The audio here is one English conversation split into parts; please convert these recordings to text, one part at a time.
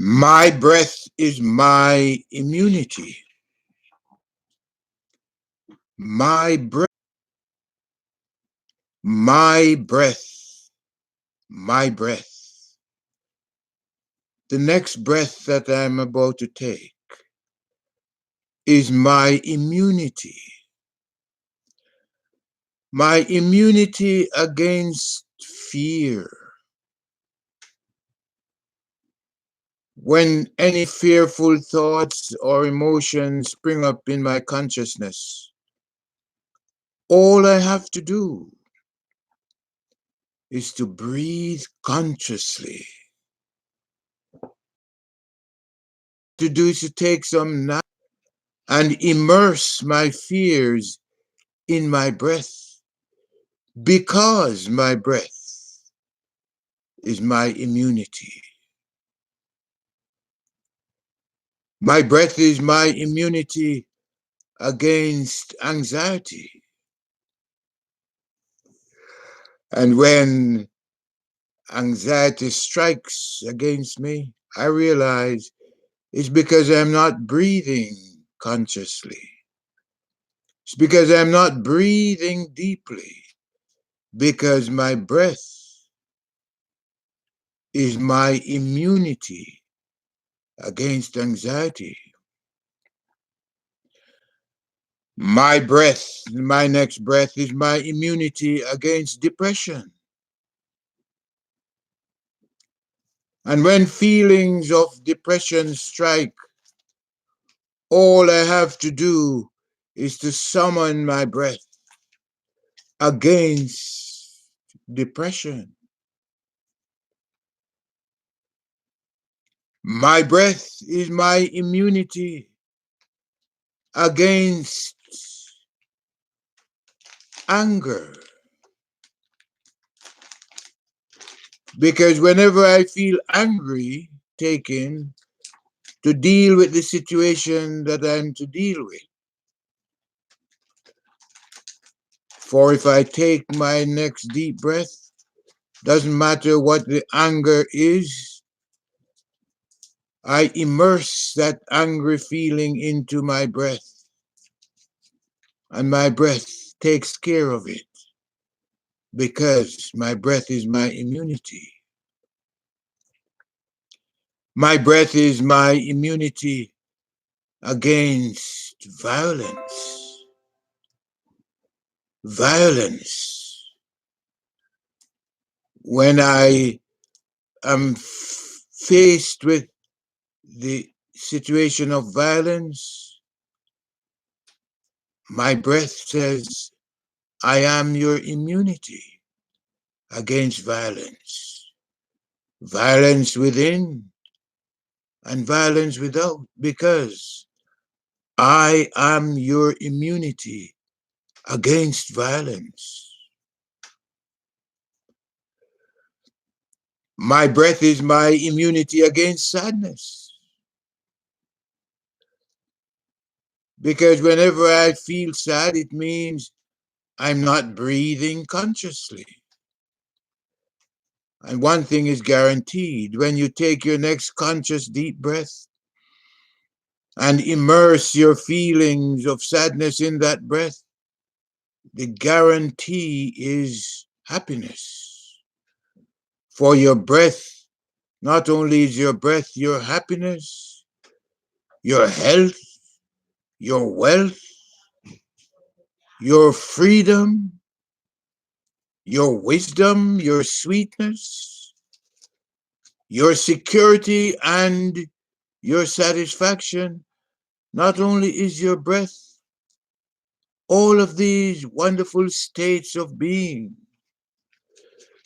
My breath is my immunity. My breath, my breath, my breath. The next breath that I'm about to take is my immunity. My immunity against fear. When any fearful thoughts or emotions spring up in my consciousness, all I have to do is to breathe consciously. To do is to take some now and immerse my fears in my breath, because my breath is my immunity. My breath is my immunity against anxiety. And when anxiety strikes against me, I realize it's because I'm not breathing consciously. It's because I'm not breathing deeply, because my breath is my immunity against anxiety. My breath, my next breath, is my immunity against depression. And when feelings of depression strike, all I have to do is to summon my breath against depression. My breath is my immunity against anger. Because whenever I feel angry, taken to deal with the situation that I'm to deal with. For if I take my next deep breath, doesn't matter what the anger is, I immerse that angry feeling into my breath, and my breath takes care of it, because my breath is my immunity. My breath is my immunity against violence. Violence. When I am faced with the situation of violence, my breath says, I am your immunity against violence. Violence within and violence without, because I am your immunity against violence. My breath is my immunity against sadness. Because whenever I feel sad, it means I'm not breathing consciously. And one thing is guaranteed: when you take your next conscious deep breath and immerse your feelings of sadness in that breath, the guarantee is happiness. For your breath, not only is your breath your happiness, your health, your wealth, your freedom, your wisdom, your sweetness, your security, and your satisfaction. Not only is your breath all of these wonderful states of being,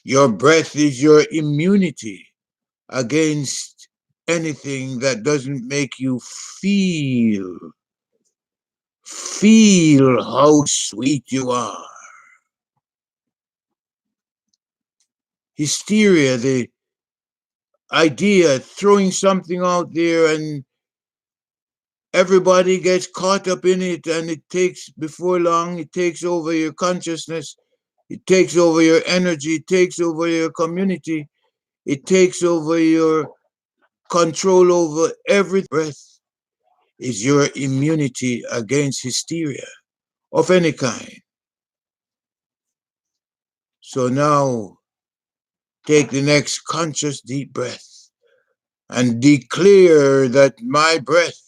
your breath is your immunity against anything that doesn't make you feel how sweet you are. Hysteria, the idea throwing something out there and everybody gets caught up in it, and it takes, before long, it takes over your consciousness, it takes over your energy, it takes over your community, it takes over your control over every breath is your immunity against hysteria of any kind. So now take the next conscious deep breath and declare that my breath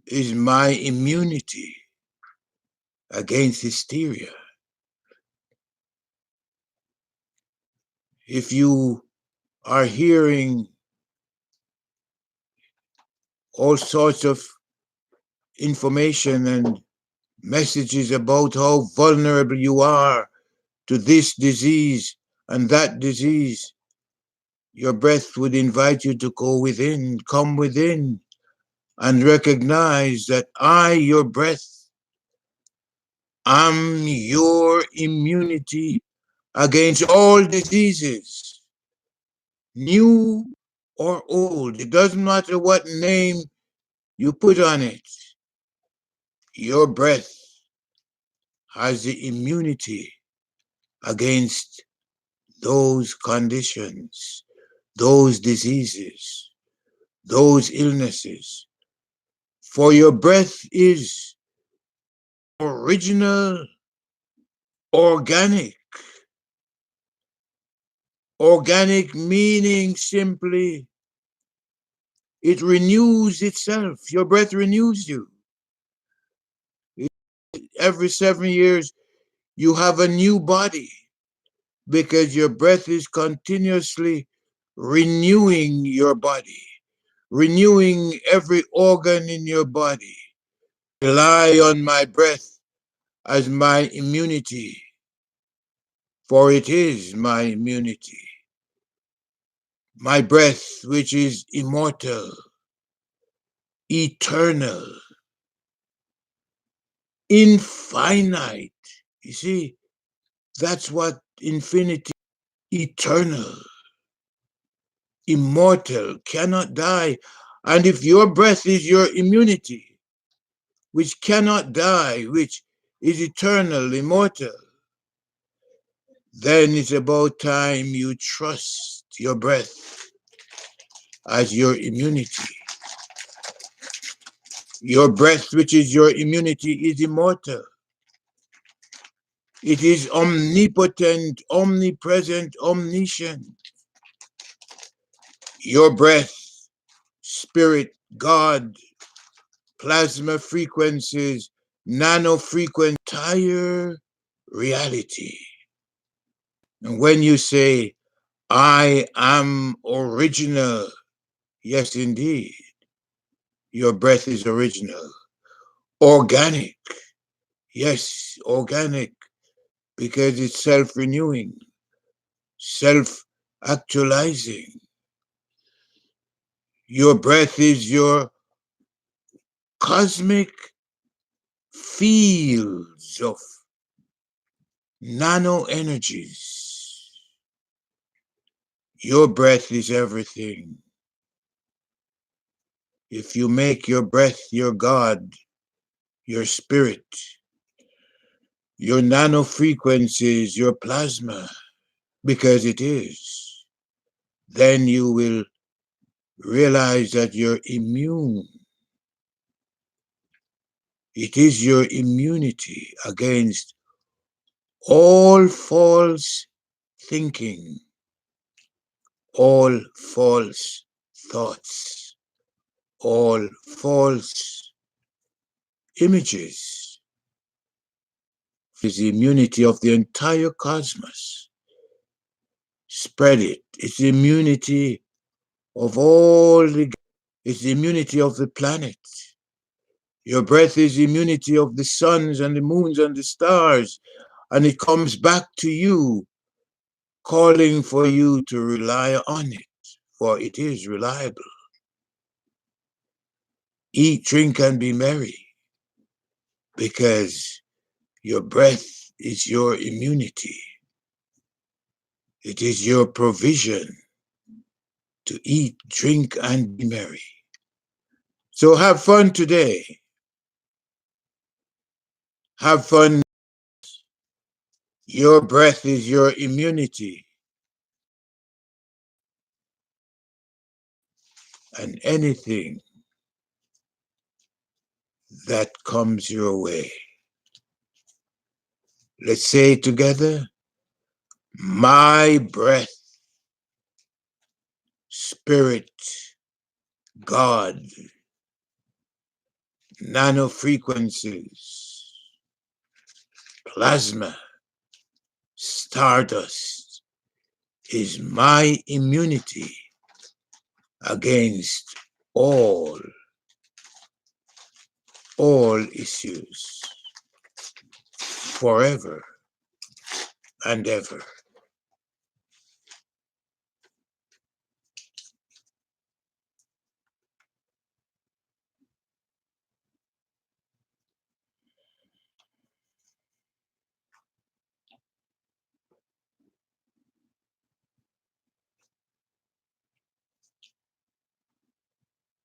is my immunity against hysteria. If you are hearing all sorts of information and messages about how vulnerable you are to this disease and that disease, your breath would invite you to go within, come within, and recognize that I, your breath, am your immunity against all diseases, new or old. It doesn't matter what name you put on it. Your breath has the immunity against those conditions, those diseases, those illnesses. For your breath is original, organic. Organic meaning simply it renews itself. Your breath renews you. Every 7 years, you have a new body because your breath is continuously renewing your body, renewing every organ in your body. Rely on my breath as my immunity, for it is my immunity. My breath, which is immortal, eternal, infinite. You see, that's what infinity, eternal, immortal, cannot die. And if your breath is your immunity, which cannot die, which is eternal, immortal, then it's about time you trust your breath as your immunity. Your breath, which is your immunity, is immortal. It is omnipotent, omnipresent, omniscient. Your breath, spirit, God, plasma frequencies, nano frequency, entire reality. And when you say, I am original, yes, indeed, your breath is original. Organic, yes, organic, because it's self renewing, self actualizing. Your breath is your cosmic fields of nano energies. Your breath is everything. If you make your breath your God, your spirit, your nano frequencies, your plasma, because it is, then you will realize that you're immune. It is your immunity against all false thinking, all false thoughts, all false images. It is the immunity of the entire cosmos. Spread it. It's the immunity of all the, it's the immunity of the planet. Your breath is the immunity of the suns and the moons and the stars, and it comes back to you, calling for you to rely on it, for it is reliable. Eat, drink, and be merry, because your breath is your immunity. It is your provision to eat, drink, and be merry. So have fun today. Have fun. Your breath is your immunity. and anything that comes your way. Let's say together, my breath, spirit, God, nanofrequencies, plasma, stardust is my immunity against all issues forever and ever.